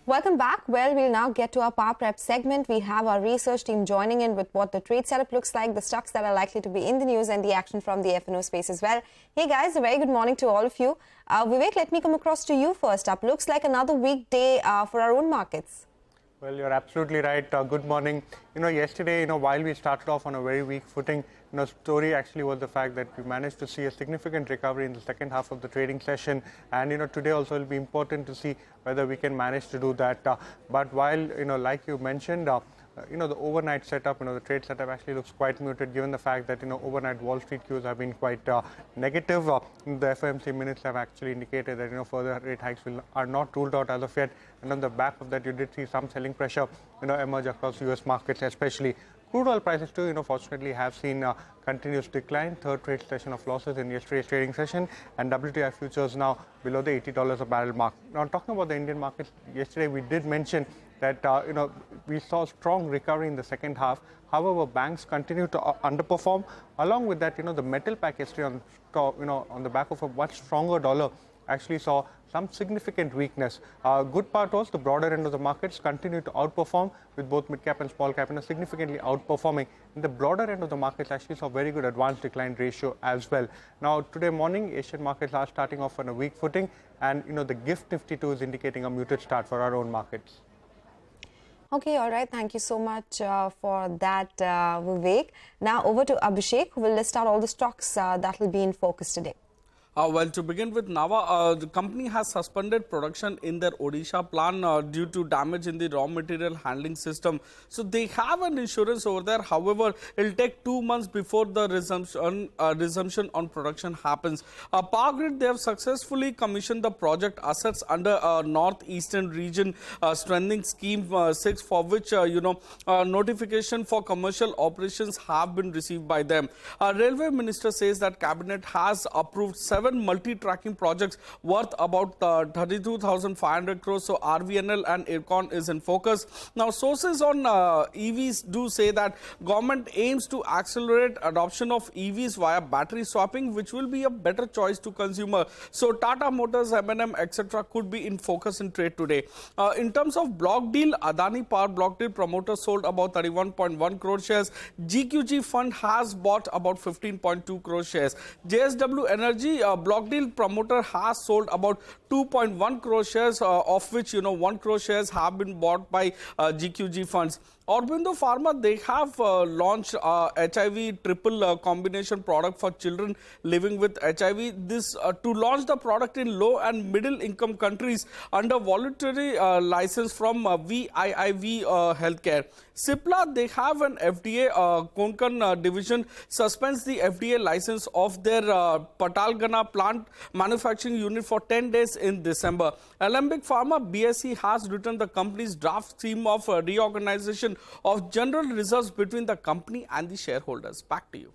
Welcome back. Well, we'll now get to our Power Prep segment. We have our research team joining in with what the trade setup looks like, the stocks that are likely to be in the news, and the action from the F&O space as well. Hey guys, a very good morning to all of you. Vivek, let me come across to you first up. Looks like another weekday for our own markets. Well, you're absolutely right. Good morning. Yesterday, while we started off on a very weak footing, story actually was the fact that we managed to see a significant recovery in the second half of the trading session. And, today also will be important to see whether we can manage to do that. But while, like you mentioned, the overnight setup, the trade setup actually looks quite muted given the fact that, overnight Wall Street cues have been quite negative. The FOMC minutes have actually indicated that, further rate hikes are not ruled out as of yet. And on the back of that, you did see some selling pressure, emerge across US markets, especially. Crude oil prices too, fortunately have seen continuous decline. Third trade session of losses in yesterday's trading session, and WTI futures now below the $80 a barrel mark. Now, talking about the Indian markets, yesterday we did mention that we saw strong recovery in the second half. However, banks continue to underperform. Along with that, the metal pack yesterday on the back of a much stronger dollar actually saw some significant weakness. Good part was the broader end of the markets continued to outperform, with both mid-cap and small-cap significantly outperforming. And the broader end of the markets actually saw very good advance decline ratio as well. Now, today morning, Asian markets are starting off on a weak footing, and the GIFT Nifty 2 is indicating a muted start for our own markets. Okay, all right. Thank you so much for that, Vivek. Now over to Abhishek, who will list out all the stocks that will be in focus today. Well, to begin with, Nava, the company has suspended production in their Odisha plant due to damage in the raw material handling system. So they have an insurance over there. However, it will take 2 months before the resumption on production happens. Power Grid, they have successfully commissioned the project assets under Northeastern Region Strengthening Scheme 6, for which, notification for commercial operations have been received by them. Railway Minister says that Cabinet has approved 7 multi-tracking projects worth about 32,500 crores. So RVNL and IRCON is in focus. Now, sources on EVs do say that government aims to accelerate adoption of EVs via battery swapping, which will be a better choice to consumer. So Tata Motors, M&M, etc. could be in focus in trade today. In terms of block deal, Adani Power block deal promoter sold about 31.1 crore shares. GQG fund has bought about 15.2 crore shares. JSW Energy block deal promoter has sold about 2.1 crore shares, of which 1 crore shares have been bought by GQG funds. Aurobindo Pharma, they have launched HIV triple combination product for children living with HIV. This to launch the product in low and middle income countries under voluntary license from VIIV Healthcare. Cipla, they have an FDA Konkan division suspends the FDA license of their Patalgana plant manufacturing unit for 10 days in December. Alembic Pharma, BSE has written the company's draft scheme of reorganization of general reserves between the company and the shareholders. Back to you.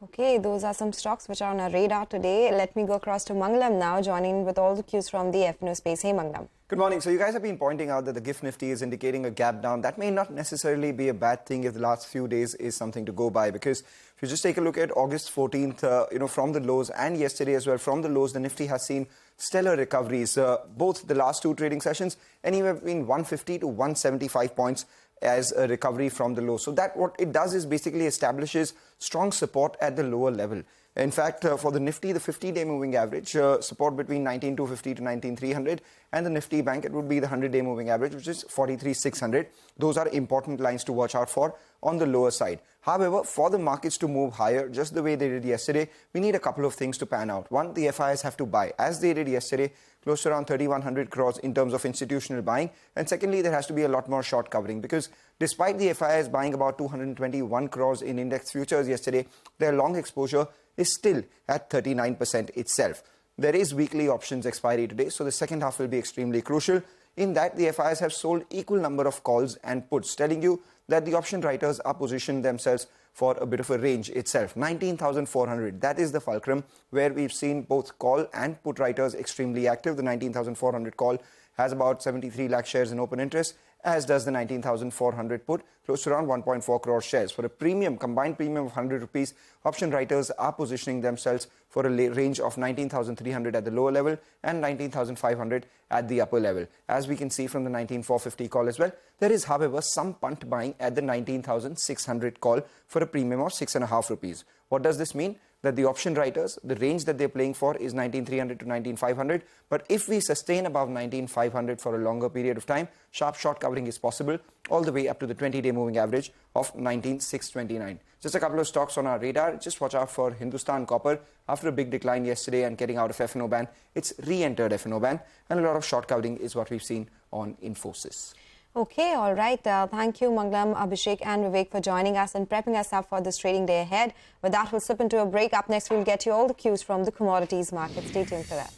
Okay, those are some stocks which are on our radar today. Let me go across to Mangalam now, joining with all the cues from the F&O space. Hey, Mangalam. Good morning. So you guys have been pointing out that the GIFT Nifty is indicating a gap down. That may not necessarily be a bad thing if the last few days is something to go by, because if you just take a look at August 14th, from the lows, and yesterday as well from the lows, the Nifty has seen stellar recoveries, both the last 2 trading sessions, anywhere between 150 to 175 points as a recovery from the low. So that what it does is basically establishes strong support at the lower level. In fact, for the Nifty, the 50-day moving average, support between 19,250 to 19,300, and the Nifty Bank, it would be the 100-day moving average, which is 43,600. Those are important lines to watch out for on the lower side. However, for the markets to move higher, just the way they did yesterday, we need a couple of things to pan out. One, the FIs have to buy, as they did yesterday, close to around 3,100 crores in terms of institutional buying. And secondly, there has to be a lot more short covering, because despite the FIs buying about 221 crores in index futures yesterday, their long exposure is still at 39% itself. There is weekly options expiry today, so the second half will be extremely crucial. In that, the FIs have sold equal number of calls and puts, telling you that the option writers are positioned themselves for a bit of a range itself. 19,400, that is the fulcrum where we've seen both call and put writers extremely active. The 19,400 call has about 73 lakh shares in open interest, as does the 19,400 put, close to around 1.4 crore shares. For a combined premium of 100 rupees, option writers are positioning themselves for a range of 19,300 at the lower level and 19,500 at the upper level. As we can see from the 19,450 call as well, there is, however, some punt buying at the 19,600 call for a premium of 6.5 rupees. What does this mean? That the option writers, the range that they're playing for is 19,300 to 19,500. But if we sustain above 19,500 for a longer period of time, sharp short covering is possible all the way up to the 20-day moving average of 19,629. Just a couple of stocks on our radar. Just watch out for Hindustan Copper. After a big decline yesterday and getting out of F&O ban, it's re-entered F&O ban, and a lot of short covering is what we've seen on Infosys. Okay, all right. Thank you, Mangalam, Abhishek and Vivek for joining us and prepping us up for this trading day ahead. With that, we'll slip into a break. Up next, we'll get you all the cues from the commodities market. Stay tuned for that.